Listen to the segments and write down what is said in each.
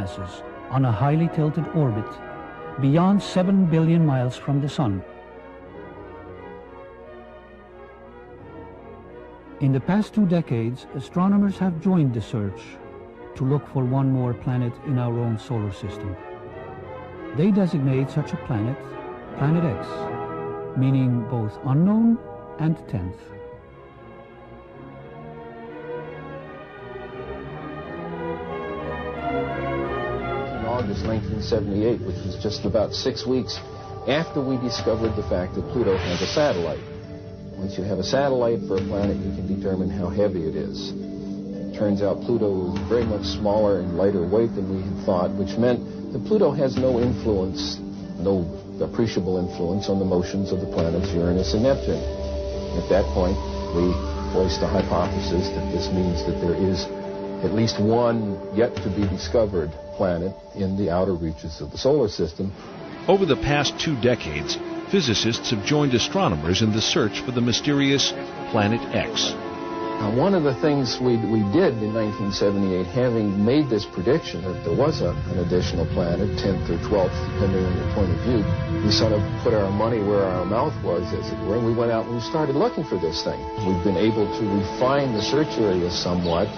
masses on a highly tilted orbit beyond 7 billion miles from the Sun. In the past 2 decades, astronomers have joined the search to look for one more planet in our own solar system. They designate such a planet Planet X, meaning both unknown and 10th. In August 1978, which was just about 6 weeks after we discovered the fact that Pluto has a satellite. Once you have a satellite for a planet, you can determine how heavy it is. It turns out Pluto is very much smaller and lighter weight than we had thought, which meant that Pluto has no influence, no appreciable influence on the motions of the planets Uranus and Neptune. At that point, we voiced the hypothesis that this means that there is at least one yet to be discovered planet in the outer reaches of the solar system. Over the past 2 decades, physicists have joined astronomers in the search for the mysterious Planet X. Now, one of the things we did in 1978, having made this prediction that there was an additional planet, 10th or 12th, depending on your point of view, we sort of put our money where our mouth was, as it were, and we went out and we started looking for this thing. We've been able to refine the search area somewhat,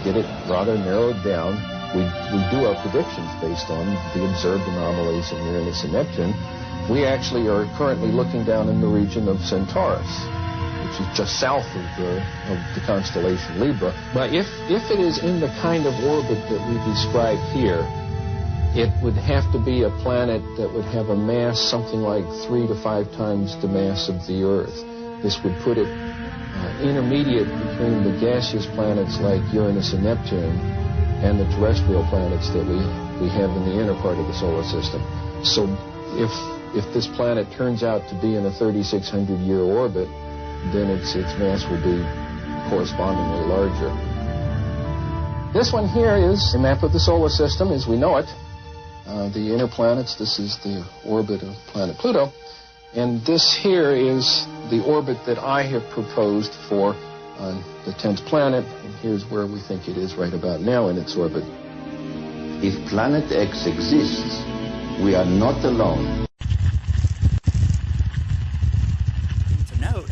get it rather narrowed down. We do our predictions based on the observed anomalies in Uranus and Neptune. We actually are currently looking down in the region of Centaurus, which is just south of the constellation Libra. But if it is in the kind of orbit that we describe here, it would have to be a planet that would have a mass something like 3 to 5 times the mass of the Earth. This would put it intermediate between the gaseous planets like Uranus and Neptune and the terrestrial planets that we have in the inner part of the solar system. So if this planet turns out to be in a 3,600-year orbit, then its mass will be correspondingly larger. This one here is a map of the solar system as we know it. The inner planets, this is the orbit of planet Pluto. And this here is the orbit that I have proposed for the 10th planet. And here's where we think it is right about now in its orbit. If Planet X exists, we are not alone.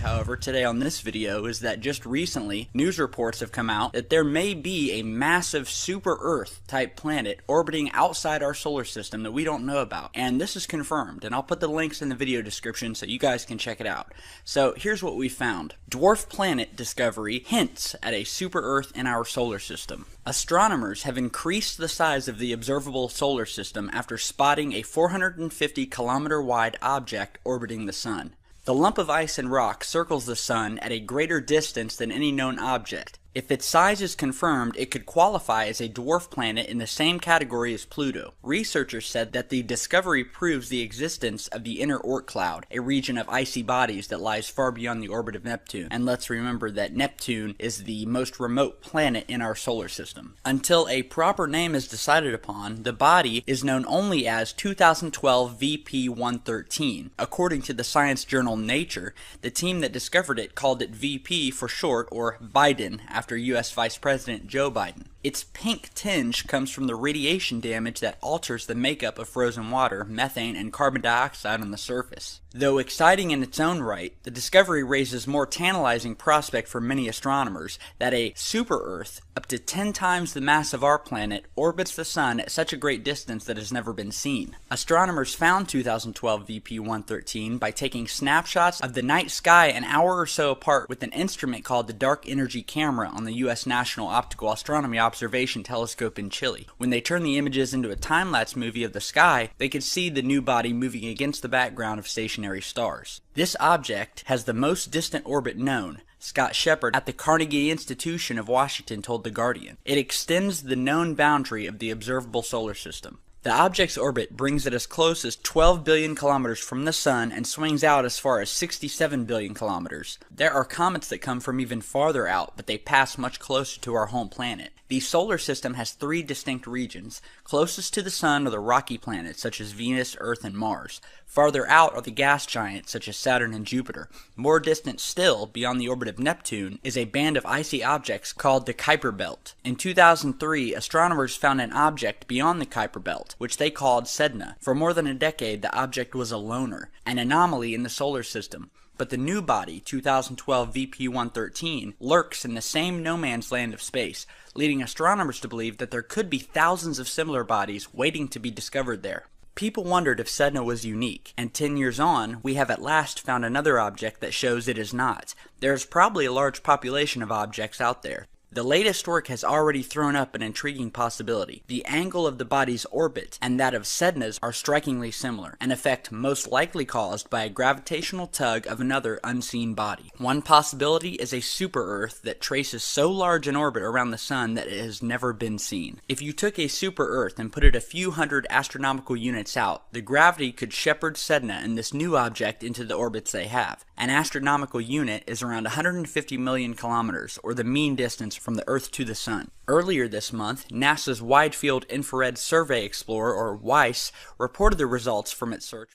However, today on this video is that just recently, news reports have come out that there may be a massive super-Earth type planet orbiting outside our solar system that we don't know about. And this is confirmed, and I'll put the links in the video description so you guys can check it out. So here's what we found. Dwarf planet discovery hints at a super-Earth in our solar system. Astronomers have increased the size of the observable solar system after spotting a 450-kilometer wide object orbiting the Sun. The lump of ice and rock circles the Sun at a greater distance than any known object. If its size is confirmed, it could qualify as a dwarf planet in the same category as Pluto. Researchers said that the discovery proves the existence of the inner Oort cloud, a region of icy bodies that lies far beyond the orbit of Neptune. And let's remember that Neptune is the most remote planet in our solar system. Until a proper name is decided upon, the body is known only as 2012 VP113. According to the science journal Nature, the team that discovered it called it VP for short, or Biden, after U.S. Vice President Joe Biden. Its pink tinge comes from the radiation damage that alters the makeup of frozen water, methane, and carbon dioxide on the surface. Though exciting in its own right, the discovery raises more tantalizing prospect for many astronomers that a super-Earth, up to 10 times the mass of our planet, orbits the Sun at such a great distance that has never been seen. Astronomers found 2012 VP113 by taking snapshots of the night sky an hour or so apart with an instrument called the Dark Energy Camera on the U.S. National Optical Astronomy Observation Telescope in Chile. When they turned the images into a time-lapse movie of the sky, they could see the new body moving against the background of stationary stars. This object has the most distant orbit known, Scott Shepard at the Carnegie Institution of Washington told The Guardian. It extends the known boundary of the observable solar system. The object's orbit brings it as close as 12 billion kilometers from the Sun and swings out as far as 67 billion kilometers. There are comets that come from even farther out, but they pass much closer to our home planet. The solar system has three distinct regions. Closest to the sun are the rocky planets such as Venus, Earth, and Mars. Farther out are the gas giants such as Saturn and Jupiter. More distant still, beyond the orbit of Neptune, is a band of icy objects called the Kuiper Belt. In 2003, astronomers found an object beyond the Kuiper Belt, which they called Sedna. For more than a decade, the object was a loner, an anomaly in the solar system. But the new body, 2012 VP-113, lurks in the same no-man's land of space, leading astronomers to believe that there could be thousands of similar bodies waiting to be discovered there. People wondered if Sedna was unique, and 10 years on, we have at last found another object that shows it is not. There is probably a large population of objects out there. The latest work has already thrown up an intriguing possibility. The angle of the body's orbit and that of Sedna's are strikingly similar, an effect most likely caused by a gravitational tug of another unseen body. One possibility is a super-Earth that traces so large an orbit around the Sun that it has never been seen. If you took a super-Earth and put it a few hundred astronomical units out, the gravity could shepherd Sedna and this new object into the orbits they have. An astronomical unit is around 150 million kilometers, or the mean distance from the Earth to the Sun. Earlier this month, NASA's Wide Field Infrared Survey Explorer, or WISE, reported the results from its search.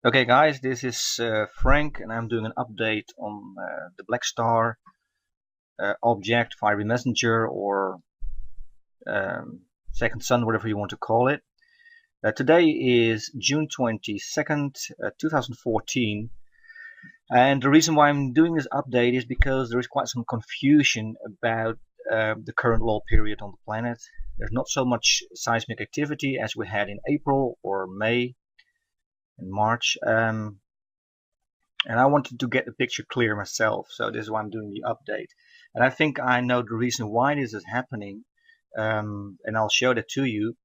Okay guys, this is Frank, and I'm doing an update on the Black Star object, fiery messenger, or second sun, whatever you want to call it. Today is June 22nd, 2014. And the reason why I'm doing this update is because there is quite some confusion about the current lull period on the planet. There's not so much seismic activity as we had in April or May and March. And I wanted to get the picture clear myself, so this is why I'm doing the update. And I think I know the reason why this is happening, and I'll show that to you.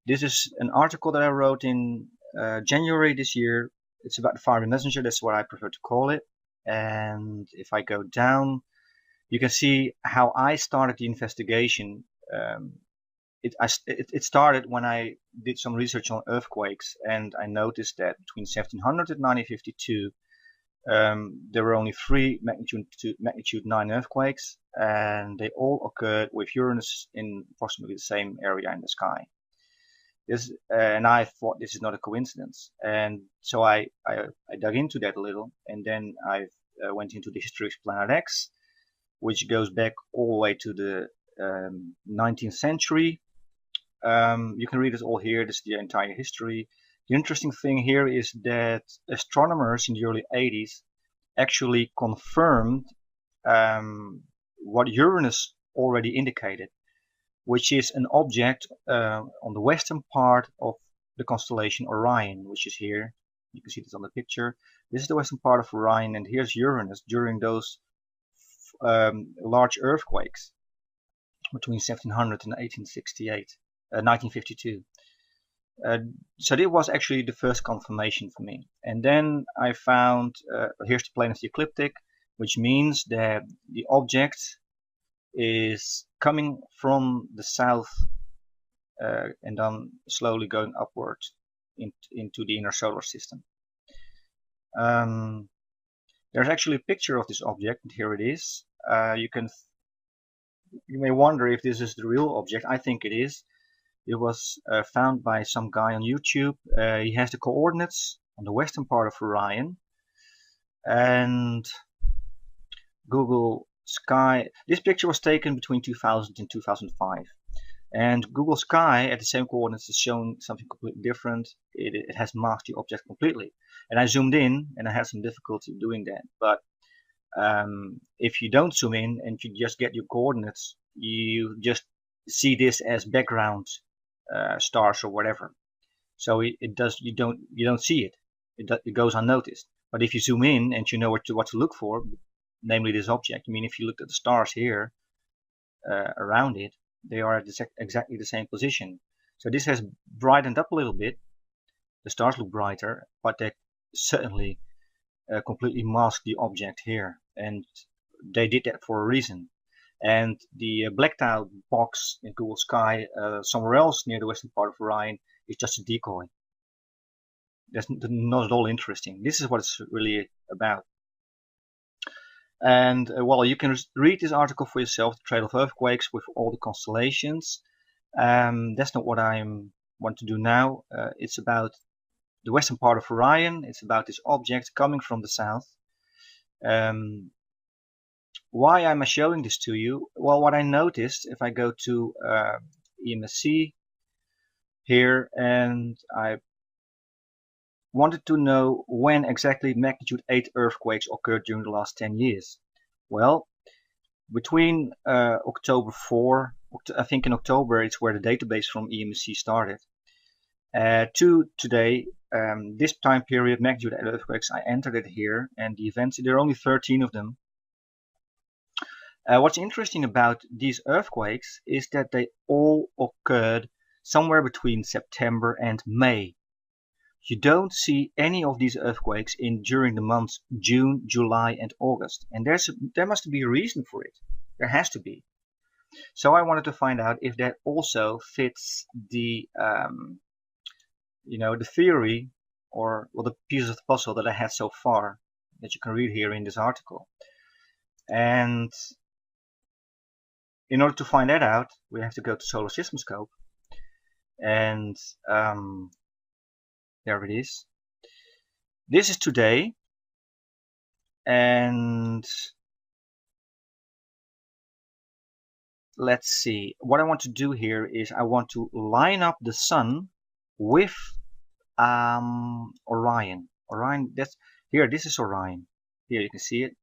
This is an article that I wrote in January this year. It's about the fiery messenger, that's what I prefer to call it. And if I go down, you can see how I started the investigation. It started when I did some research on earthquakes, and I noticed that between 1700 and 1952, there were only 3 magnitude 9 earthquakes, and they all occurred with Uranus in approximately the same area in the sky. And I thought this is not a coincidence, and so I dug into that a little, and then I went into the history of Planet X, which goes back all the way to the 19th century. You can read it all here. This is the entire history. The interesting thing here is that astronomers in the early 80s actually confirmed what Uranus already indicated, which is an object on the western part of the constellation Orion, which is here. You can see this on the picture. This is the western part of Orion, and here's Uranus during those large earthquakes between 1700 and 1952. So this was actually the first confirmation for me. And then I found, here's the plane of the ecliptic, which means that the object is coming from the south and then slowly going upward into the inner solar system. There's actually a picture of this object, and here it is. You may wonder if this is the real object. I think it is. It was found by some guy on YouTube. He has the coordinates on the western part of Orion, and Google Sky. This picture was taken between 2000 and 2005, and Google Sky at the same coordinates is showing something completely different. It has masked the object completely, and I zoomed in, and I had some difficulty doing that. But if you don't zoom in and you just get your coordinates, you just see this as background stars or whatever. So you don't see it. It goes unnoticed. But if you zoom in and you know what to look for, namely this object. I mean, if you look at the stars here around it, they are at exactly the same position. So this has brightened up a little bit. The stars look brighter, but they certainly completely mask the object here, and they did that for a reason. And the blacked out box in Google Sky somewhere else near the western part of Orion is just a decoy. That's not at all interesting. This is what it's really about. And well, you can read this article for yourself, the Trail of Earthquakes with all the constellations. That's not what I want to do now. It's about the western part of Orion. It's about this object coming from the south. Why am I showing this to you? Well, what I noticed, if I go to EMSC here, and I wanted to know when exactly magnitude 8 earthquakes occurred during the last 10 years. Well, between October 4, I think in October it's where the database from EMSC started, to today, this time period, magnitude 8 earthquakes, I entered it here, and the events, there are only 13 of them. What's interesting about these earthquakes is that they all occurred somewhere between September and May. You don't see any of these earthquakes during the months June, July, and August, and there must be a reason for it. There has to be. So I wanted to find out if that also fits the the theory, or well, the pieces of the puzzle that I had so far that you can read here in this article. And in order to find that out, we have to go to Solar System Scope, and there it is. This is today, and let's see. What I want to do here is I want to line up the Sun with Orion. Orion. That's here. This is Orion. Here you can see it.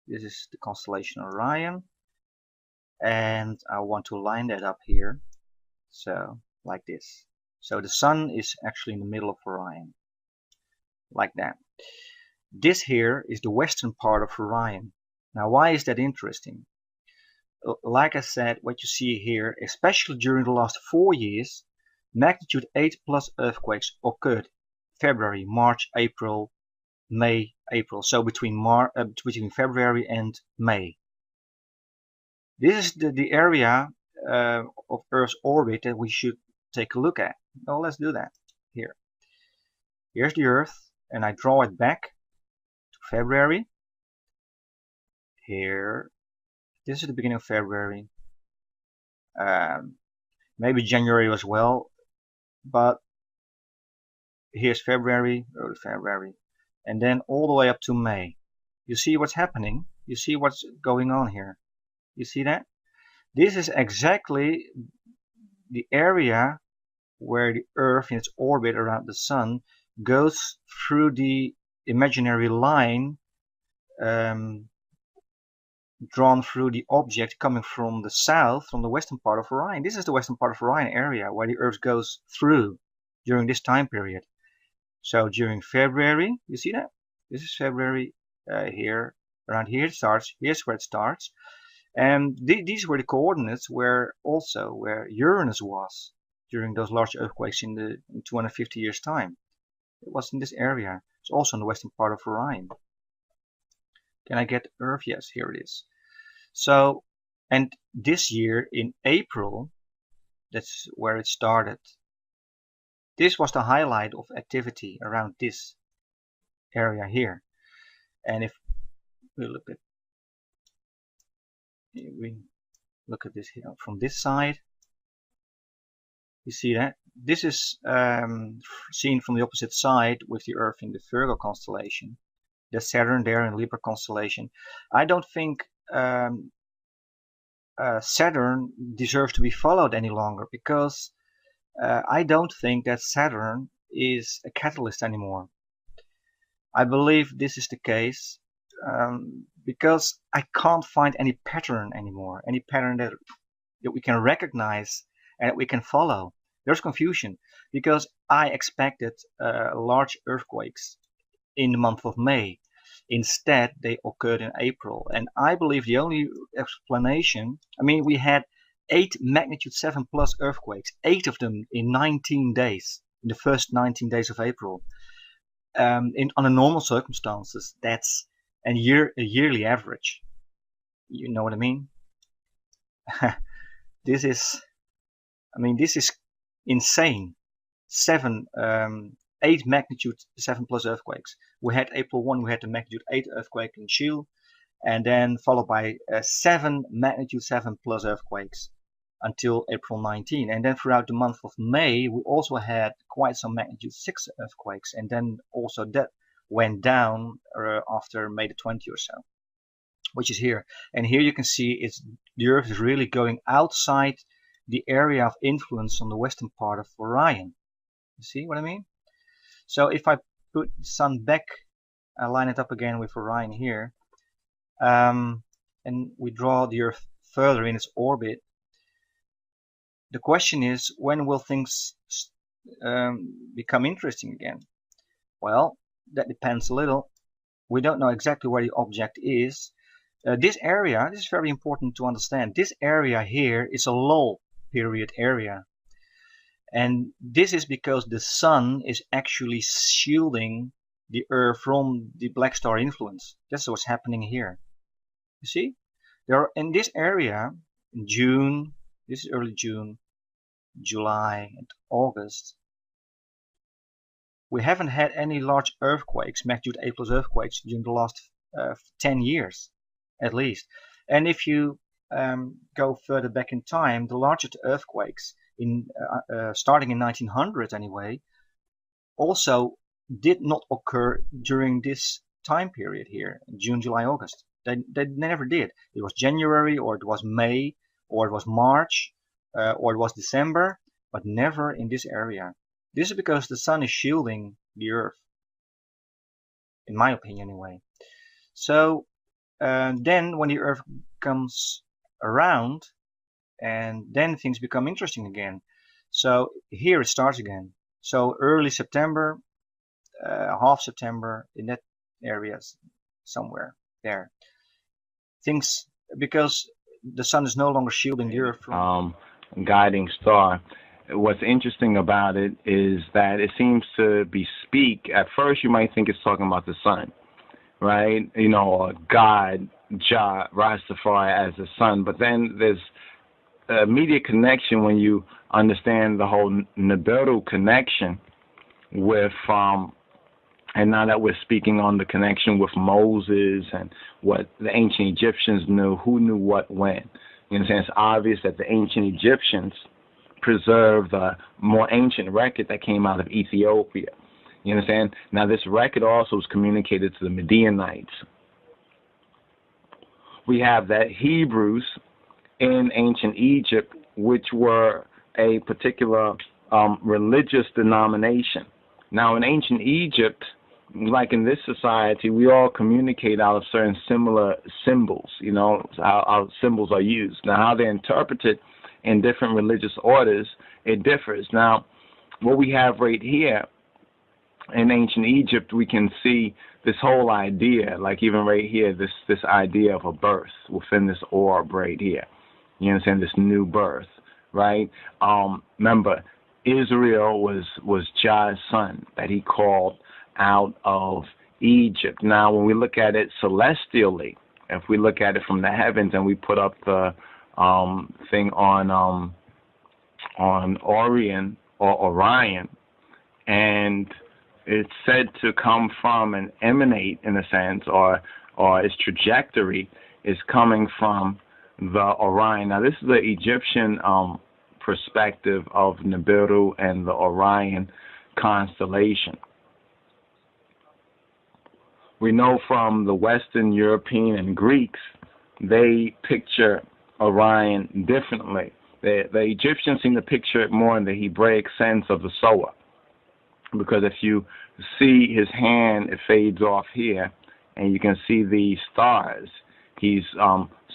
This is the constellation Orion, and I want to line that up here. So like this. So the Sun is actually in the middle of Orion, like that. This here is the western part of Orion. Now, why is that interesting? Like I said, what you see here, especially during the last 4 years, magnitude 8 plus earthquakes occurred February, March, April, May, April. So between February and May. This is the area of Earth's orbit that we should take a look at. Well, let's do that here. Here's the Earth, and I draw it back to February. Here, this is the beginning of February. Maybe January as well, but here's February, early February, and then all the way up to May. You see what's happening? You see what's going on here? You see that? This is exactly the area where the Earth in its orbit around the Sun goes through the imaginary line drawn through the object coming from the south, from the western part of Orion. This is the western part of Orion area where the Earth goes through during this time period. So during February, you see that? This is February here, around here it starts. Here's where it starts. And these were the coordinates where Uranus was during those large earthquakes in 250 years time. It was in this area. It's also in the western part of Orion. Can I get Earth? Yes, here it is. So, and this year in April, that's where it started. This was the highlight of activity around this area here. And if we look at this here from this side, you see that this is seen from the opposite side with the Earth in the Virgo constellation. There's Saturn there in Libra constellation. I don't think Saturn deserves to be followed any longer, because I don't think that Saturn is a catalyst anymore. I believe this is the case because I can't find any pattern anymore, any pattern that we can recognize and that we can follow. There's confusion because I expected large earthquakes in the month of May. Instead, they occurred in April. And I believe the only explanation, I mean, we had 8 magnitude 7 plus earthquakes, 8 of them in 19 days, in the first 19 days of April. Under normal circumstances, that's a yearly average. You know what I mean? This is insane. 8 magnitude 7 plus earthquakes. We had April 1, we had the magnitude 8 earthquake in Chile, and then followed by 7 magnitude 7 plus earthquakes until April 19. And then throughout the month of May, we also had quite some magnitude 6 earthquakes, and then also that went down after May the 20th or so, which is here. And here you can see the Earth is really going outside the area of influence on the western part of Orion. You see what I mean? So if I put the Sun back, I line it up again with Orion here, and we draw the Earth further in its orbit, the question is, when will things become interesting again? Well, that depends a little. We don't know exactly where the object is. This area, this is very important to understand, this area here is a lull period area. And this is because the Sun is actually shielding the Earth from the black star influence. That's what's happening here. You see? There are, in this area, in June, this is early June, July and August, we haven't had any large earthquakes, magnitude 8 plus earthquakes, during the last 10 years at least. And if you go further back in time, the largest earthquakes, starting in 1900 anyway, also did not occur during this time period here, June, July, August. They never did. It was January, or it was May, or it was March, or it was December, but never in this area. This is because the Sun is shielding the Earth, in my opinion anyway. So then when the Earth comes around, and then things become interesting again. So here it starts again. So early September, half September, in that area somewhere there. Things, because the Sun is no longer shielding the Earth from guiding star. What's interesting about it is that it seems to bespeak, at first you might think it's talking about the Sun, right? You know, or God, Jah, Rastafari as the Sun, but then there's an immediate connection when you understand the whole Nibiru connection with and now that we're speaking on the connection with Moses and what the ancient Egyptians knew, who knew what when. You know what I'm saying? It's obvious that the ancient Egyptians preserved a more ancient record that came out of Ethiopia. You understand? Now this record also was communicated to the Midianites. We have that Hebrews in ancient Egypt, which were a particular religious denomination. Now in ancient Egypt, like in this society, we all communicate out of certain similar symbols, you know, how symbols are used. Now, how they're interpreted in different religious orders, it differs. Now, what we have right here in ancient Egypt, we can see this whole idea, like even right here, this idea of a birth within this orb right here. You understand, this new birth, right? Remember, Israel was Jah's son that he called out of Egypt. Now, when we look at it celestially, if we look at it from the heavens and we put up the thing on Orion or Orion, and it's said to come from and emanate in a sense, or its trajectory is coming from the Orion. Now, this is the Egyptian perspective of Nibiru and the Orion constellation. We know from the Western European and Greeks, they picture Orion differently. The Egyptians seem to picture it more in the Hebraic sense of the sower, because if you see his hand, it fades off here, and you can see the stars. He's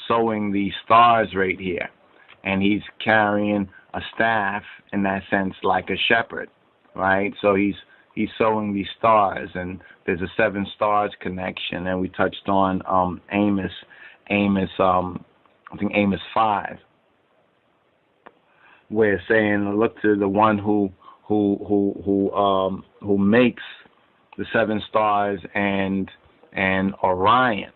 sowing the stars right here, and he's carrying a staff in that sense like a shepherd, right? So he's sowing these stars, and there's a 7 stars connection, and we touched on Amos, I think Amos 5, where it's saying, look to the one who makes the 7 stars and Orion.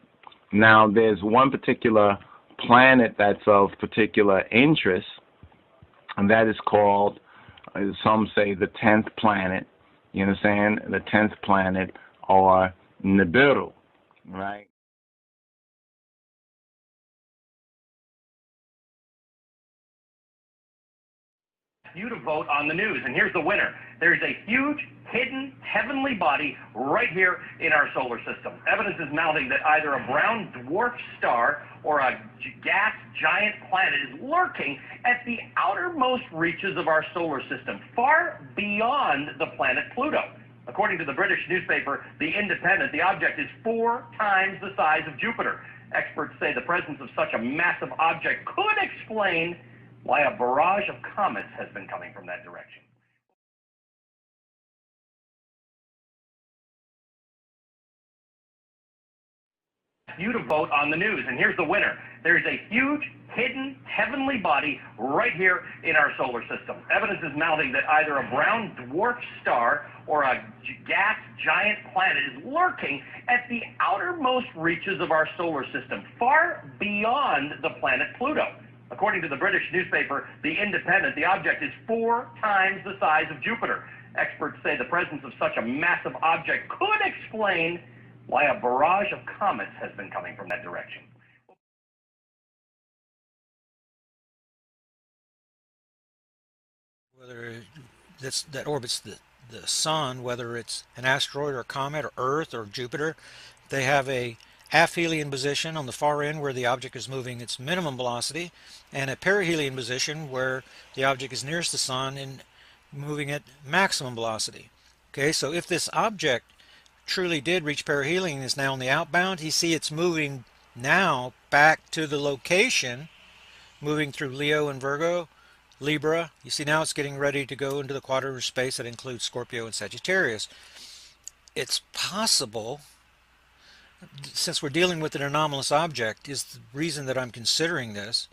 Now, there's one particular planet that's of particular interest, and that is called, some say, the 10th planet. You understand? The 10th planet, or Nibiru, right? You to vote on the news, and here's the winner. There's a huge, hidden, heavenly body right here in our solar system. Evidence is mounting that either a brown dwarf star or a gas giant planet is lurking at the outermost reaches of our solar system, far beyond the planet Pluto. According to the British newspaper The Independent, the object is 4 times the size of Jupiter. Experts say the presence of such a massive object could explain why a barrage of comets has been coming from that direction. You to vote on the news, and here's the winner. There's a huge, hidden, heavenly body right here in our solar system. Evidence is mounting that either a brown dwarf star or a gas giant planet is lurking at the outermost reaches of our solar system, far beyond the planet Pluto. According to the British newspaper The Independent, the object is 4 times the size of Jupiter. Experts say the presence of such a massive object could explain why a barrage of comets has been coming from that direction. Whether that orbits the sun, whether it's an asteroid or a comet or Earth or Jupiter, they have a aphelion position on the far end where the object is moving its minimum velocity, and a perihelion position where the object is nearest the sun and moving at maximum velocity. Okay, so if this object truly did reach perihelion and is now on the outbound, you see it's moving now back to the location, moving through Leo and Virgo, Libra. You see now it's getting ready to go into the quadrant of space that includes Scorpio and Sagittarius. It's possible, since we're dealing with an anomalous object, is the reason that I'm considering this.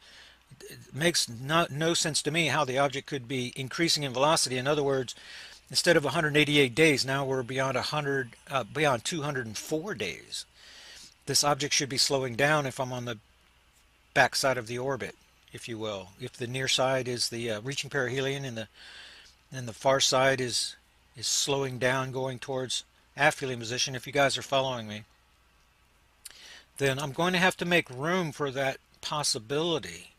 It makes no sense to me how the object could be increasing in velocity. In other words, instead of 188 days, now we're beyond 204 days. This object should be slowing down if I'm on the back side of the orbit, if you will. If the near side is the reaching perihelion and the far side is slowing down, going towards aphelion position, if you guys are following me, then I'm going to have to make room for that possibility.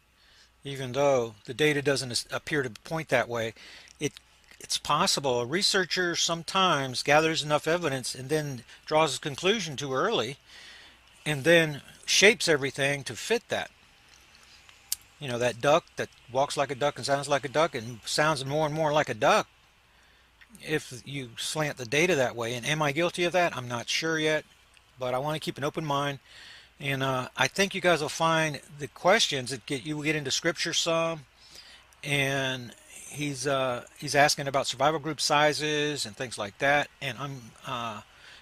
Even though the data doesn't appear to point that way, it's possible. A researcher sometimes gathers enough evidence and then draws a conclusion too early and then shapes everything to fit that. You know, that duck that walks like a duck and sounds like a duck and sounds more and more like a duck if you slant the data that way. And am I guilty of that? I'm not sure yet, but I want to keep an open mind. And I think you guys will find the questions that you will get into scripture some, and he's asking about survival group sizes and things like that. And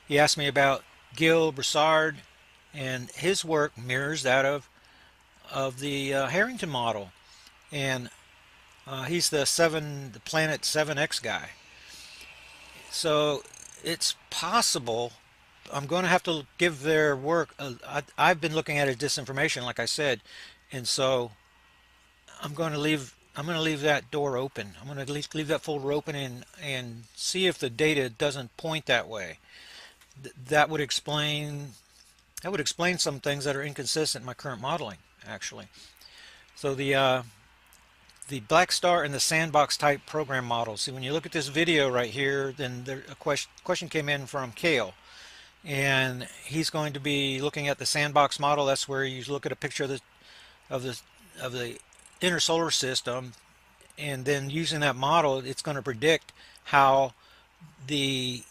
he asked me about Gil Broussard, and his work mirrors that of the Harrington model, and he's the planet 7X guy. So it's possible. I'm going to have to give their work. I've been looking at it as disinformation, like I said, and so I'm going to leave that door open. I'm going to leave that folder open and see if the data doesn't point that way. That would explain some things that are inconsistent in my current modeling, actually. So the black star and the sandbox type program model. See, when you look at this video right here, then a question came in from Kale. And he's going to be looking at the sandbox model. That's where you look at a picture of the inner solar system, and then using that model, it's going to predict how the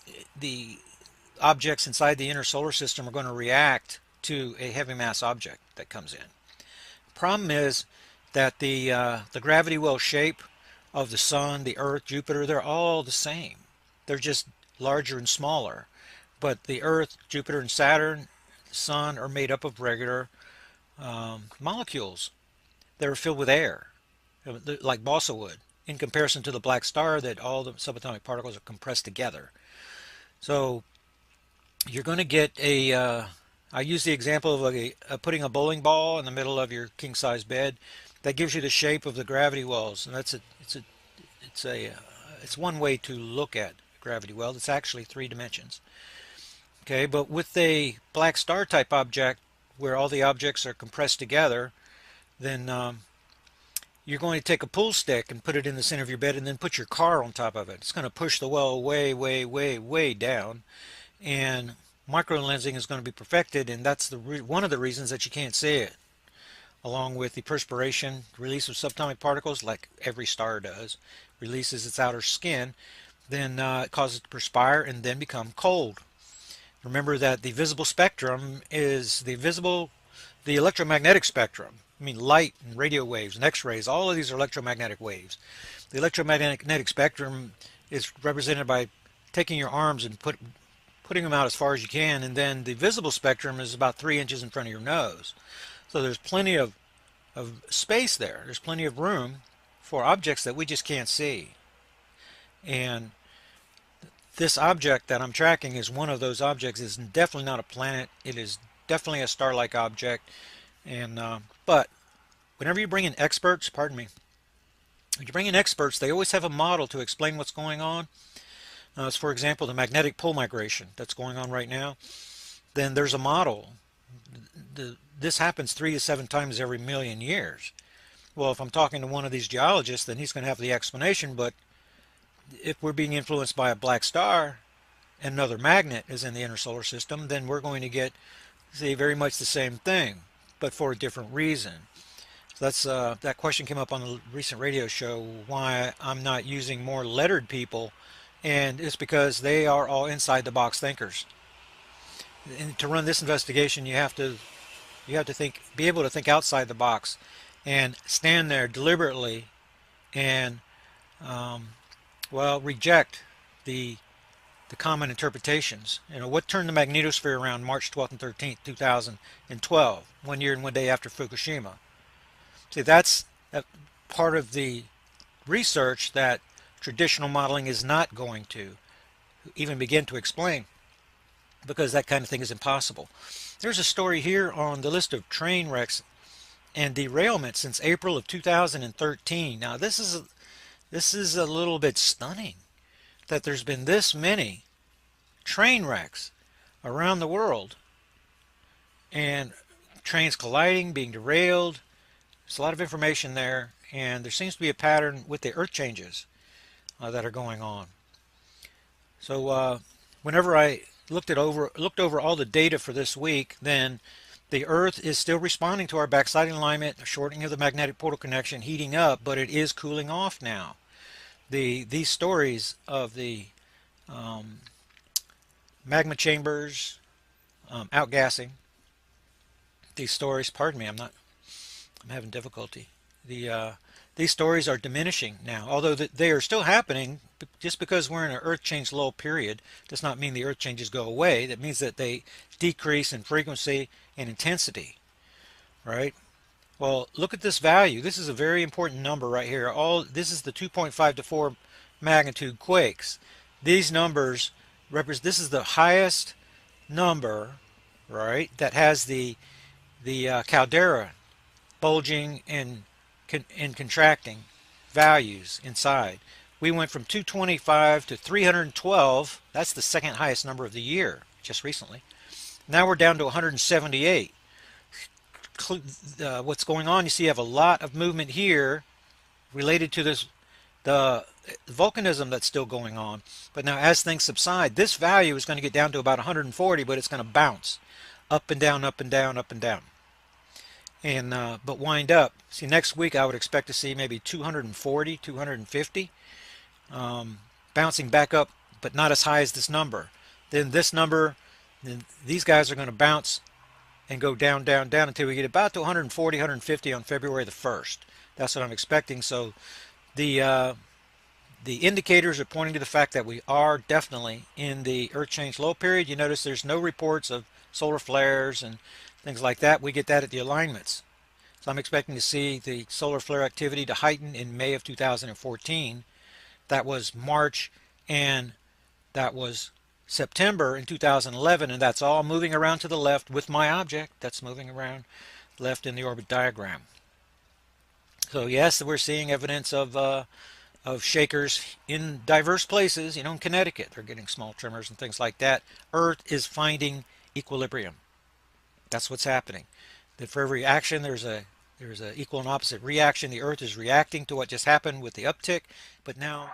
objects inside the inner solar system are going to react to a heavy mass object that comes in. Problem is that the gravity well shape of the sun, the Earth, Jupiter, they're all the same. They're just larger and smaller. But the Earth, Jupiter, and Saturn, the Sun, are made up of regular molecules that are filled with air, like balsa wood, in comparison to the black star that all the subatomic particles are compressed together. So you're going to get I use the example of putting a bowling ball in the middle of your king-size bed. That gives you the shape of the gravity wells, and it's one way to look at gravity well. It's actually 3 dimensions. Okay, but with a black star type object where all the objects are compressed together, then you're going to take a pool stick and put it in the center of your bed and then put your car on top of it. It's going to push the well way, way, way, way down. And microlensing is going to be perfected, and that's one of the reasons that you can't see it. Along with the perspiration, release of subatomic particles, like every star does, releases its outer skin, then it causes it to perspire and then become cold. Remember that the visible spectrum is the electromagnetic spectrum. I mean, light and radio waves and X-rays, all of these are electromagnetic waves. The electromagnetic spectrum is represented by taking your arms and putting them out as far as you can, and then the visible spectrum is about 3 inches in front of your nose. So there's plenty of space there. There's plenty of room for objects that we just can't see. And this object that I'm tracking is one of those objects. It's definitely not a planet. It is definitely a star-like object. And but whenever you bring in experts, pardon me, when you bring in experts, they always have a model to explain what's going on. As for example, the magnetic pole migration that's going on right now. Then there's a model. This happens 3 to 7 times every million years. Well, if I'm talking to one of these geologists, then he's going to have the explanation. But if we're being influenced by a black star and another magnet is in the inner solar system, then we're going to get, say, very much the same thing, but for a different reason. So that's that question came up on the recent radio show, why I'm not using more lettered people, and it's because they are all inside the box thinkers. And to run this investigation, you have to be able to think outside the box and stand there deliberately and well, reject the common interpretations. You know, what turned the magnetosphere around March 12th and 13th, 2012, 1 year and 1 day after Fukushima? See, that's part of the research that traditional modeling is not going to even begin to explain, because that kind of thing is impossible. There's a story here on the list of train wrecks and derailments since April of 2013. Now, this is a little bit stunning that there's been this many train wrecks around the world, and trains colliding, being derailed. There's a lot of information there, and there seems to be a pattern with the earth changes that are going on. So whenever I looked over all the data for this week, then the Earth is still responding to our backsliding alignment, shortening of the magnetic portal connection, heating up, but it is cooling off now. These stories of the magma chambers outgassing, these stories, pardon me, I'm having difficulty. These stories are diminishing now, although they are still happening. Just because we're in an earth change lull period does not mean the earth changes go away. That means that they decrease in frequency and intensity, right? Well, look at this value. This is a very important number right here. This is the 2.5 to 4 magnitude quakes. These numbers represent, this is the highest number, right, that has the caldera bulging and contracting values inside. We went from 225 to 312. That's the second highest number of the year, just recently. Now we're down to 178. What's going on? You see, you have a lot of movement here related to the volcanism that's still going on. But now, as things subside, this value is going to get down to about 140, but it's going to bounce up and down, up and down, up and down. And but wind up. See, next week I would expect to see maybe 240, 250, bouncing back up, but not as high as this number. Then this number, then these guys are going to bounce and go down, down, down until we get about to 140, 150 on February the 1st. That's what I'm expecting. So the indicators are pointing to the fact that we are definitely in the Earth change low period. You notice there's no reports of solar flares and things like that. We get that at the alignments. So I'm expecting to see the solar flare activity to heighten in May of 2014. That was March, and that was September in 2011, and that's all moving around to the left with my object. That's moving around left in the orbit diagram. So yes, we're seeing evidence of shakers in diverse places. You know, in Connecticut, they're getting small tremors and things like that. Earth is finding equilibrium. That's what's happening. That for every action, there's a There's an equal and opposite reaction. The Earth is reacting to what just happened with the uptick, but now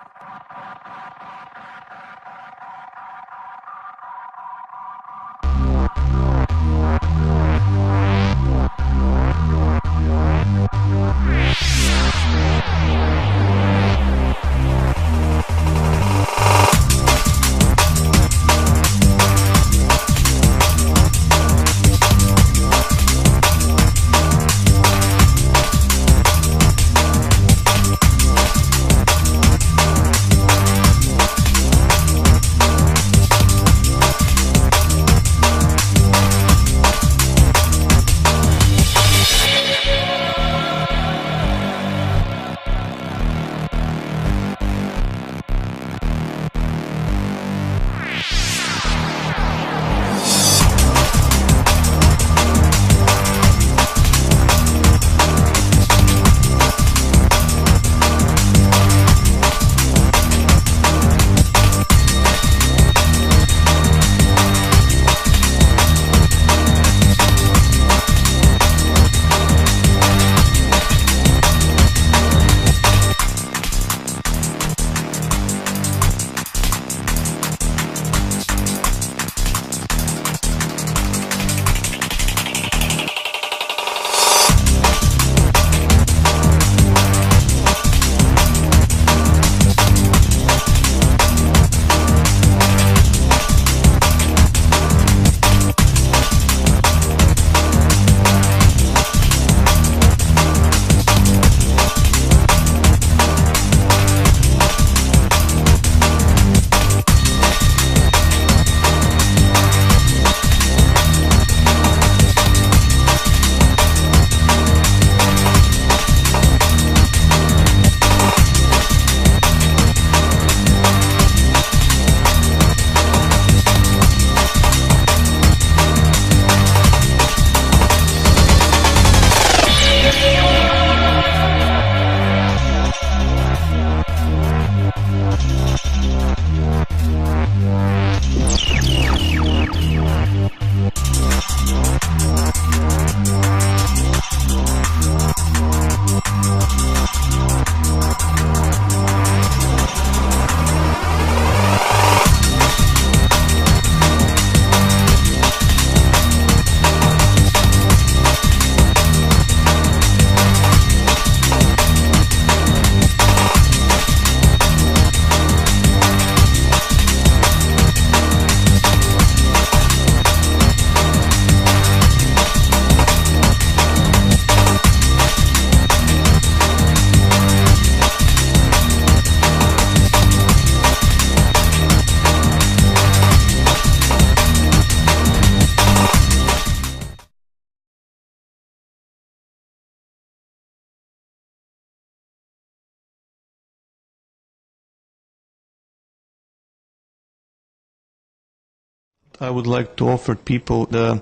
I would like to offer people the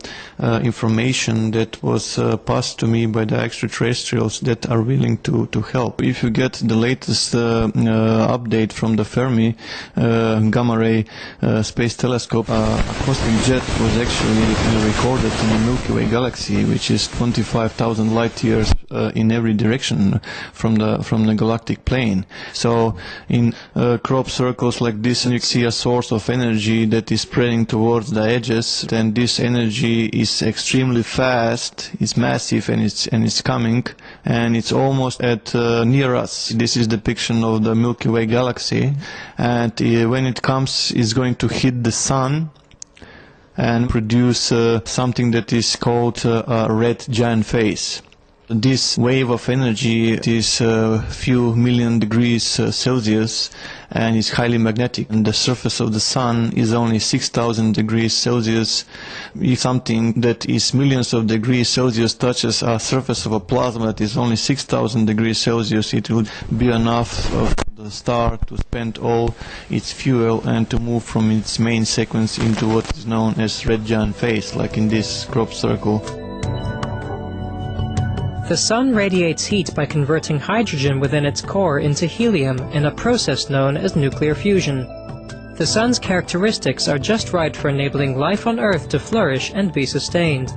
information that was passed to me by the extraterrestrials that are willing to help. If you get the latest update from the Fermi Gamma Ray Space Telescope, a cosmic jet was actually recorded in the Milky Way galaxy, which is 25,000 light years in every direction from the galactic plane. So in crop circles like this, you see a source of energy that is spreading towards the edges, and this energy is extremely fast, it's massive, and it's coming, and it's almost at near us. This is depiction of the Milky Way galaxy, and when it comes, it's going to hit the sun and produce something that is called a red giant phase. This wave of energy is a few million degrees Celsius and is highly magnetic. And the surface of the sun is only 6,000 degrees Celsius. If something that is millions of degrees Celsius touches a surface of a plasma that is only 6,000 degrees Celsius, it will be enough for the star to spend all its fuel and to move from its main sequence into what is known as red giant phase, like in this crop circle. The Sun radiates heat by converting hydrogen within its core into helium in a process known as nuclear fusion. The Sun's characteristics are just right for enabling life on Earth to flourish and be sustained.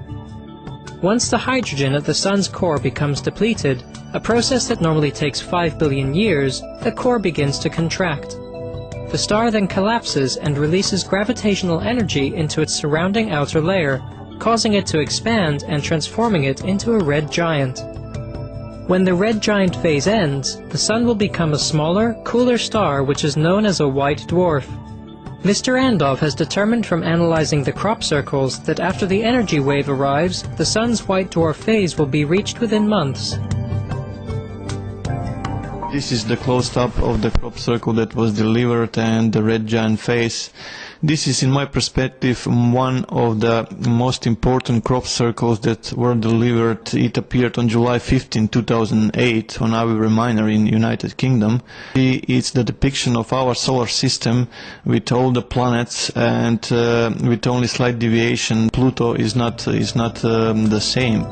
Once the hydrogen at the Sun's core becomes depleted, a process that normally takes 5 billion years, the core begins to contract. The star then collapses and releases gravitational energy into its surrounding outer layer, causing it to expand and transforming it into a red giant. When the red giant phase ends, the Sun will become a smaller, cooler star which is known as a white dwarf. Mr. Andov has determined from analyzing the crop circles that after the energy wave arrives, the Sun's white dwarf phase will be reached within months. This is the close-up of the crop circle that was delivered and the red giant phase. This is, in my perspective, one of the most important crop circles that were delivered. It appeared on July 15, 2008 on Aviary Minor in United Kingdom. It's the depiction of our solar system with all the planets and with only slight deviation. Pluto is not the same.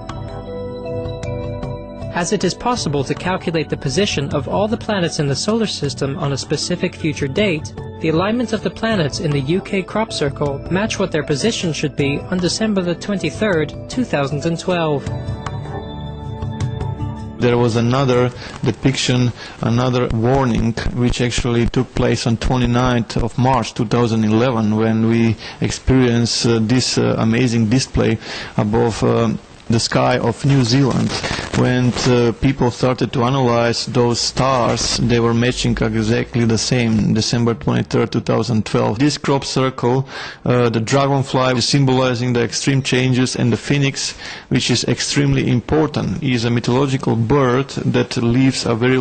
As it is possible to calculate the position of all the planets in the solar system on a specific future date, the alignment of the planets in the UK crop circle match what their position should be on December the 23rd, 2012. There was another depiction, another warning, which actually took place on 29th of March 2011 when we experienced this amazing display above the sky of New Zealand. When people started to analyze those stars, they were matching exactly the same, December 23, 2012. This crop circle, the dragonfly is symbolizing the extreme changes, and the phoenix, which is extremely important, is a mythological bird that lives a very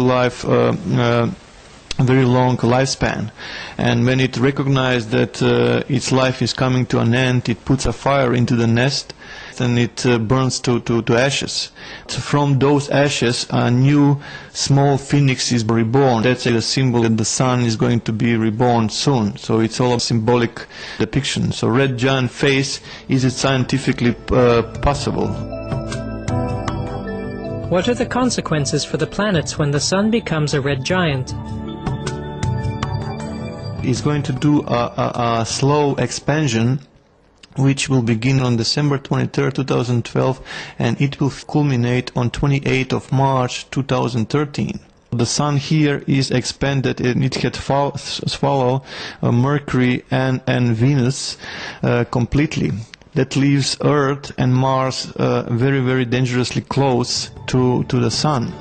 very long lifespan, and when it recognizes that its life is coming to an end, it puts a fire into the nest and it burns to ashes. From those ashes, a new small phoenix is reborn. That's a symbol that the Sun is going to be reborn soon. So it's all a symbolic depiction. So red giant phase, is it scientifically possible? What are the consequences for the planets when the Sun becomes a red giant? It's going to do a slow expansion, which will begin on December 23, 2012, and it will culminate on 28th of March 2013. The Sun here is expanded and it had swallowed Mercury and Venus completely. That leaves Earth and Mars very, very dangerously close to the Sun.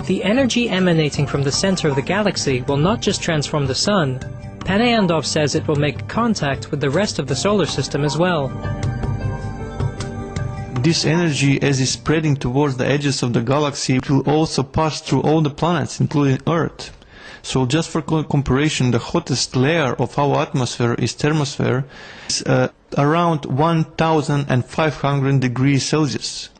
The energy emanating from the center of the galaxy will not just transform the Sun. Andov says it will make contact with the rest of the solar system as well. This energy, as is spreading towards the edges of the galaxy, will also pass through all the planets, including Earth. So just for comparison, the hottest layer of our atmosphere is thermosphere, is around 1,500 degrees Celsius.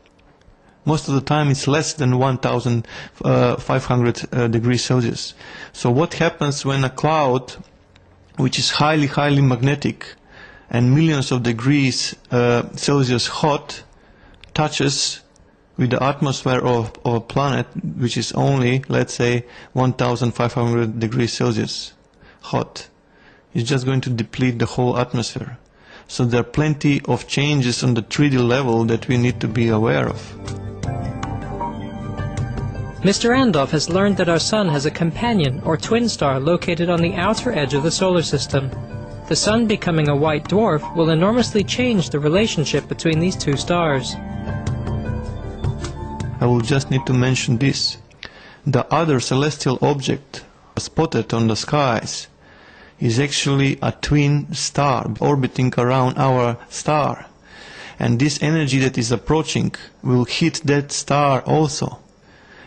Most of the time it's less than 1,500 degrees Celsius. So what happens when a cloud, which is highly magnetic and millions of degrees Celsius hot, touches with the atmosphere of a planet which is only, let's say, 1,500 degrees Celsius hot? It's just going to deplete the whole atmosphere. So there are plenty of changes on the 3D level that we need to be aware of. Mr. Andov has learned that our Sun has a companion or twin star located on the outer edge of the solar system. The Sun becoming a white dwarf will enormously change the relationship between these two stars. I will just need to mention this. The other celestial object spotted on the skies is actually a twin star orbiting around our star. And this energy that is approaching will hit that star also.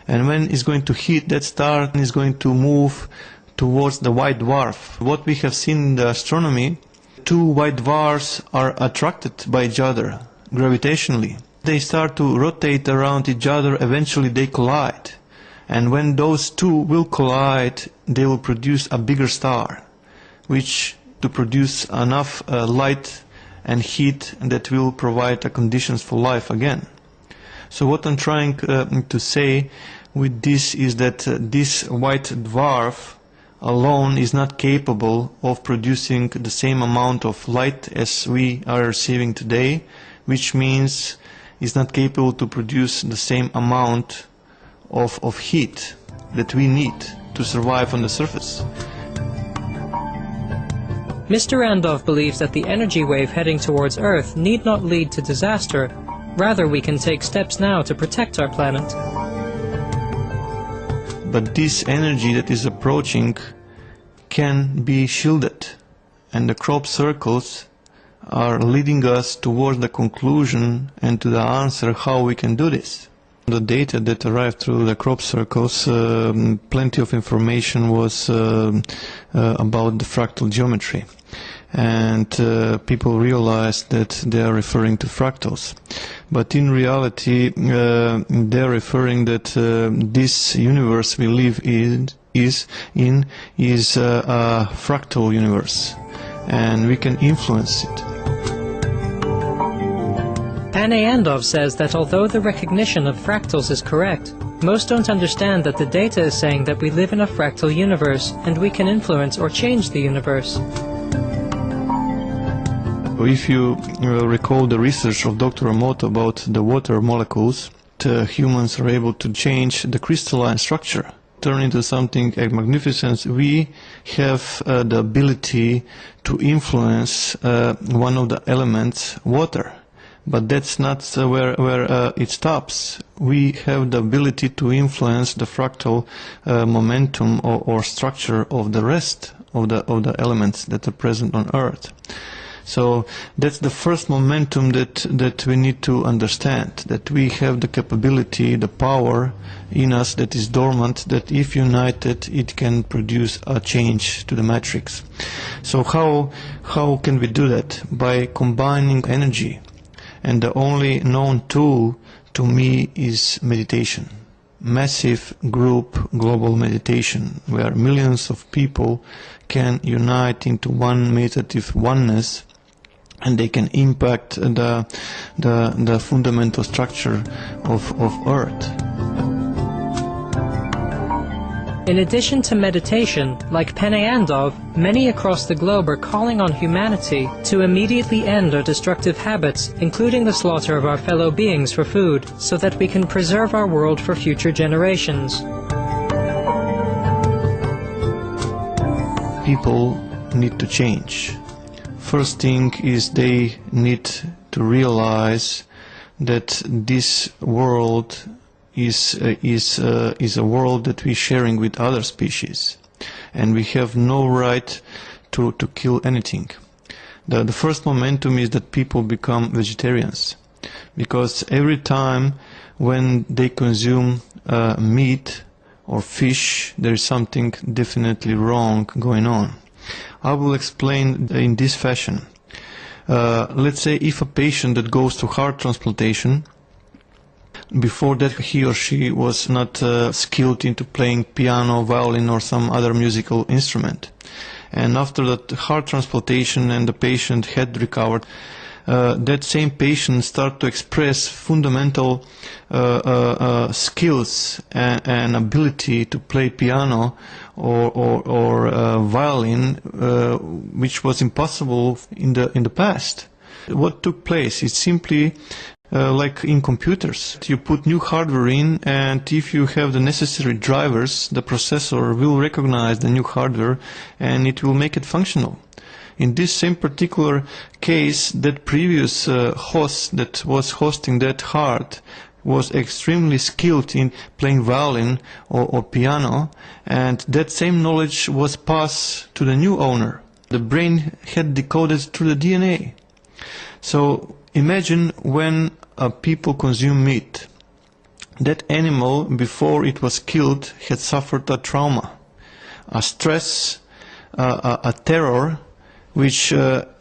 And when it's going to hit that star, it's going to move towards the white dwarf. What we have seen in the astronomy, two white dwarfs are attracted by each other gravitationally. They start to rotate around each other, eventually they collide. And when those two will collide, they will produce a bigger star, which to produce enough light and heat that will provide the conditions for life again. So what I'm trying to say with this is that this white dwarf alone is not capable of producing the same amount of light as we are receiving today. which means it's not capable to produce the same amount of heat that we need to survive on the surface. Mr. Andov believes that the energy wave heading towards Earth need not lead to disaster. Rather, we can take steps now to protect our planet. But this energy that is approaching can be shielded, and the crop circles are leading us towards the conclusion and to the answer how we can do this. The data that arrived through the crop circles, plenty of information was about the fractal geometry, and people realized that they are referring to fractals. But in reality, they are referring that this universe we live in is a fractal universe, and we can influence it. Panay Andov says that although the recognition of fractals is correct, most don't understand that the data is saying that we live in a fractal universe and we can influence or change the universe. If you recall the research of Dr. Emoto about the water molecules, humans are able to change the crystalline structure, turn into something magnificent. We have the ability to influence one of the elements, water. But that's not where it stops. We have the ability to influence the fractal momentum or structure of the rest of the elements that are present on Earth. So that's the first momentum that we need to understand, that we have the capability, the power in us that is dormant, that if united it can produce a change to the matrix. So how can we do that? By combining energy. And the only known tool to me is meditation. Massive group global meditation, where millions of people can unite into one meditative oneness, and they can impact the fundamental structure of Earth. In addition to meditation, like Panay Andov, many across the globe are calling on humanity to immediately end our destructive habits, including the slaughter of our fellow beings for food, so that we can preserve our world for future generations. People need to change. First thing is they need to realize that this world is a world that we're sharing with other species, and we have no right to kill anything. The first momentum is that people become vegetarians, because every time when they consume meat or fish, there is something definitely wrong going on. I will explain in this fashion. Let's say if a patient that goes to heart transplantation, before that he or she was not skilled into playing piano, violin or some other musical instrument. And after that heart transplantation and the patient had recovered, that same patient start to express fundamental skills and ability to play piano or violin, which was impossible in the past. What took place? It's simply like in computers. You put new hardware in, and if you have the necessary drivers, the processor will recognize the new hardware and it will make it functional. In this same particular case, that previous host that was hosting that heart was extremely skilled in playing violin or piano, and that same knowledge was passed to the new owner. The brain had decoded through the DNA. So imagine when people consume meat. That animal, before it was killed, had suffered a trauma, a stress, a terror, which was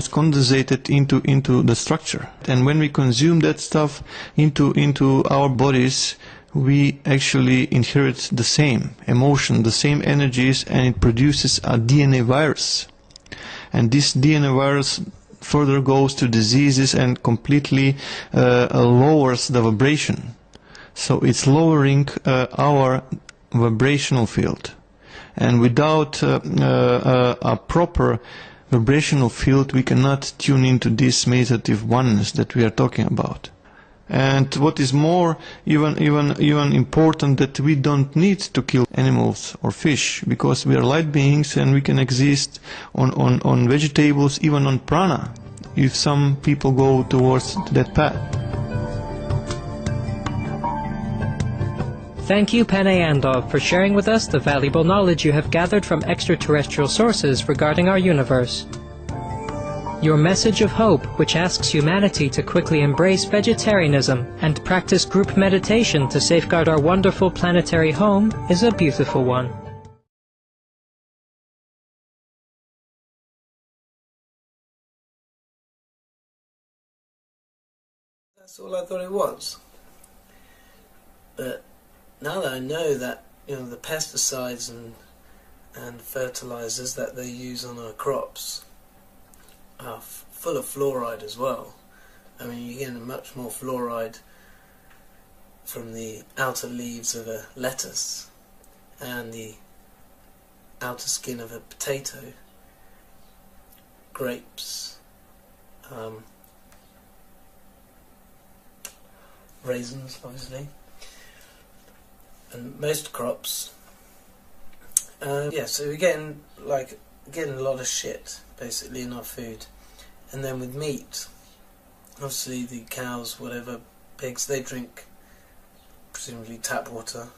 condensated into the structure. And when we consume that stuff into our bodies, we actually inherit the same emotion, the same energies, and it produces a DNA virus. And this DNA virus further goes to diseases and completely lowers the vibration. So it's lowering our vibrational field. And without a proper vibrational field, we cannot tune into this meditative oneness that we are talking about. And what is more, even important, that we don't need to kill animals or fish, because we are light beings and we can exist on vegetables, even on prana, if some people go towards that path. Thank you, Pene Andov, for sharing with us the valuable knowledge you have gathered from extraterrestrial sources regarding our universe. Your message of hope, which asks humanity to quickly embrace vegetarianism and practice group meditation to safeguard our wonderful planetary home, is a beautiful one. That's all I thought it was. But now that I know that, the pesticides and fertilizers that they use on our crops are full of fluoride as well. I mean, you're getting much more fluoride from the outer leaves of a lettuce and the outer skin of a potato, grapes, raisins, obviously, and most crops. Yeah, so we're getting a lot of shit basically in our food. And then with meat, obviously the cows, whatever, pigs, they drink presumably tap water.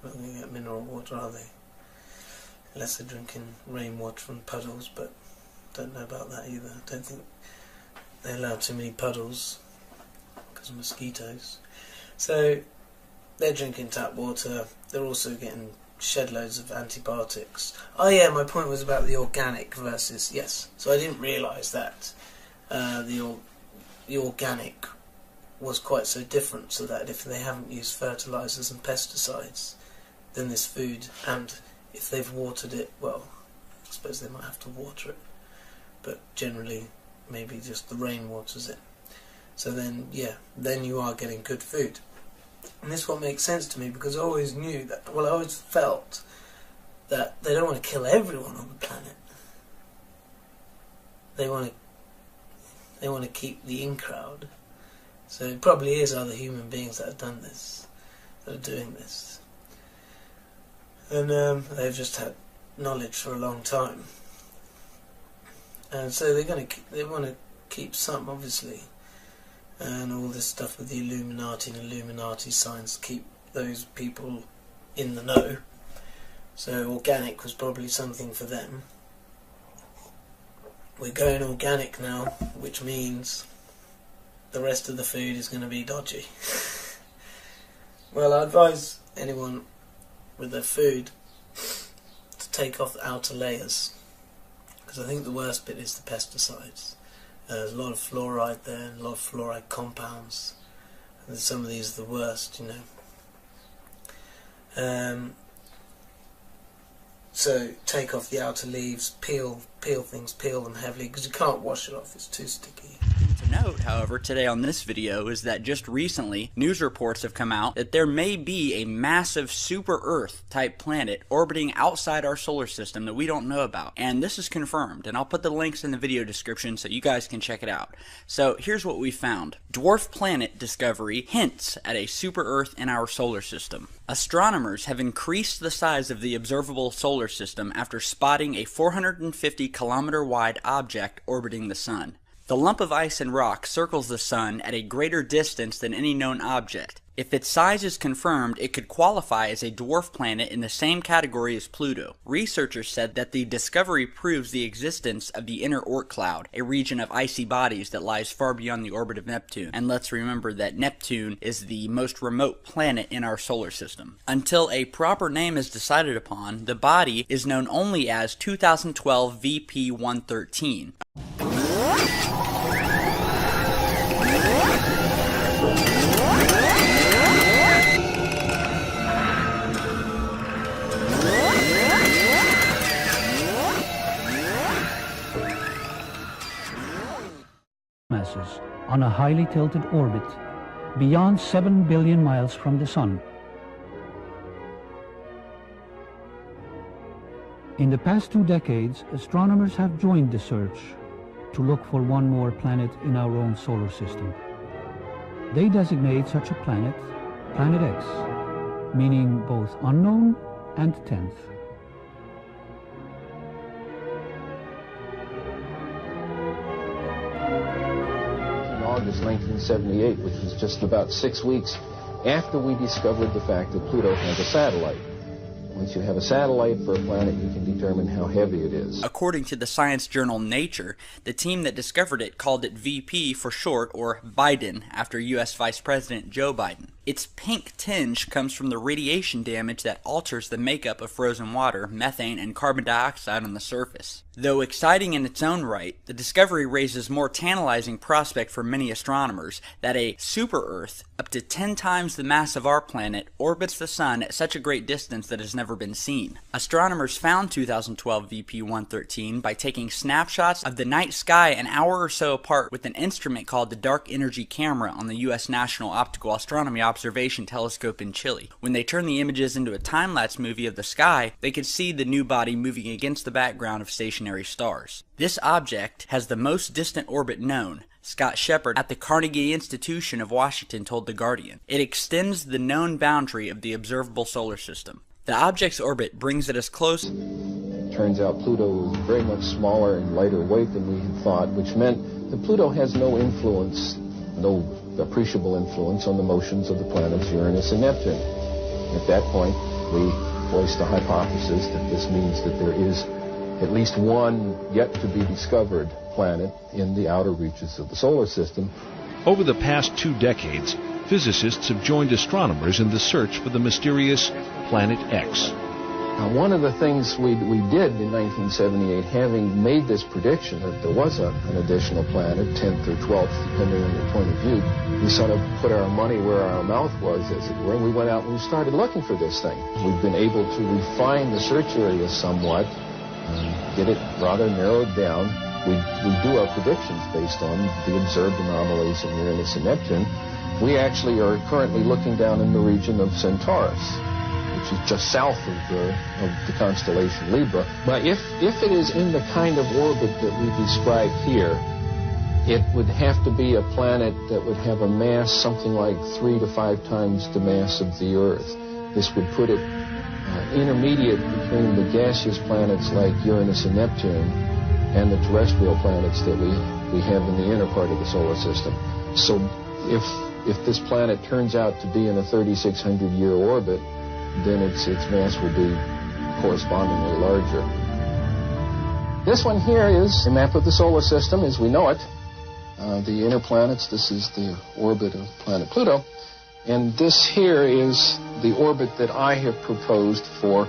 Not going to get mineral water, are they? Unless they're drinking rainwater from puddles, but don't know about that either. Don't think they allow too many puddles because of mosquitoes. So they're drinking tap water. They're also getting shed loads of antibiotics. Oh yeah, my point was about the organic versus, yes. So I didn't realise that the organic was quite so different, so that if they haven't used fertilisers and pesticides, then this food, and if they've watered it, well, I suppose they might have to water it, but generally maybe just the rain waters it. So then, yeah, then you are getting good food. And this one makes sense to me, because I always knew that, well, I always felt that they don't want to kill everyone on the planet. They want to keep the in crowd. So it probably is other human beings that have done this, that are doing this. And they've just had knowledge for a long time. And so they want to keep some, obviously. And all this stuff with the Illuminati and Illuminati signs keep those people in the know. So organic was probably something for them. We're going organic now, which means the rest of the food is going to be dodgy. Well, I advise anyone with their food to take off the outer layers, because I think the worst bit is the pesticides. There's a lot of fluoride there, a lot of fluoride compounds, and some of these are the worst, So take off the outer leaves, peel them heavily, because you can't wash it off, it's too sticky. To note, however, today on this video is that just recently, news reports have come out that there may be a massive super-Earth type planet orbiting outside our solar system that we don't know about. And this is confirmed, and I'll put the links in the video description so you guys can check it out. So here's what we found. Dwarf planet discovery hints at a super-Earth in our solar system. Astronomers have increased the size of the observable solar system after spotting a 450-kilometer wide object orbiting the Sun. The lump of ice and rock circles the Sun at a greater distance than any known object. If its size is confirmed, it could qualify as a dwarf planet in the same category as Pluto. Researchers said that the discovery proves the existence of the inner Oort cloud, a region of icy bodies that lies far beyond the orbit of Neptune. And let's remember that Neptune is the most remote planet in our solar system. Until a proper name is decided upon, the body is known only as 2012 VP113. Masses on a highly tilted orbit beyond 7 billion miles from the Sun. In the past 2 decades, astronomers have joined the search to look for one more planet in our own solar system. They designate such a planet Planet X, meaning both unknown and 10th. In August 1978, which was just about 6 weeks after we discovered the fact that Pluto has a satellite. Once you have a satellite for a planet, you can determine how heavy it is. According to the science journal Nature, the team that discovered it called it VP for short, or Biden, after U.S. Vice President Joe Biden. Its pink tinge comes from the radiation damage that alters the makeup of frozen water, methane, and carbon dioxide on the surface. Though exciting in its own right, the discovery raises more tantalizing prospect for many astronomers that a super-Earth, up to 10 times the mass of our planet, orbits the Sun at such a great distance that has never been seen. Astronomers found 2012 VP-113 by taking snapshots of the night sky an hour or so apart with an instrument called the Dark Energy Camera on the U.S. National Optical Astronomy Observation Telescope in Chile. When they turned the images into a time-lapse movie of the sky, they could see the new body moving against the background of stationary stars. This object has the most distant orbit known, Scott Shepard at the Carnegie Institution of Washington told The Guardian. It extends the known boundary of the observable solar system. The object's orbit brings it as close. Turns out Pluto is very much smaller and lighter weight than we had thought, which meant that Pluto has no influence, no appreciable influence on the motions of the planets Uranus and Neptune. At that point, we voiced the hypothesis that this means that there is at least one yet to be discovered planet in the outer reaches of the solar system. Over the past 2 decades, physicists have joined astronomers in the search for the mysterious Planet X. Now, one of the things we did in 1978, having made this prediction that there was an additional planet, 10th or 12th, depending on your point of view, we sort of put our money where our mouth was, as it were, and we went out and we started looking for this thing. We've been able to refine the search area somewhat, get it rather narrowed down. We do our predictions based on the observed anomalies in Uranus and Neptune. We actually are currently looking down in the region of Centaurus, which is just south of the constellation Libra. But if it is in the kind of orbit that we describe here, it would have to be a planet that would have a mass something like 3 to 5 times the mass of the Earth. This would put it intermediate between the gaseous planets like Uranus and Neptune and the terrestrial planets that we have in the inner part of the solar system. So if this planet turns out to be in a 3,600-year orbit, then its mass will be correspondingly larger. This one here is a map of the solar system as we know it. The inner planets, this is the orbit of planet Pluto. And this here is the orbit that I have proposed for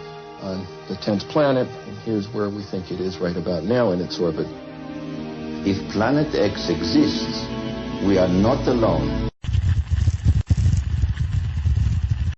the 10th planet. And here's where we think it is right about now in its orbit. If Planet X exists, we are not alone.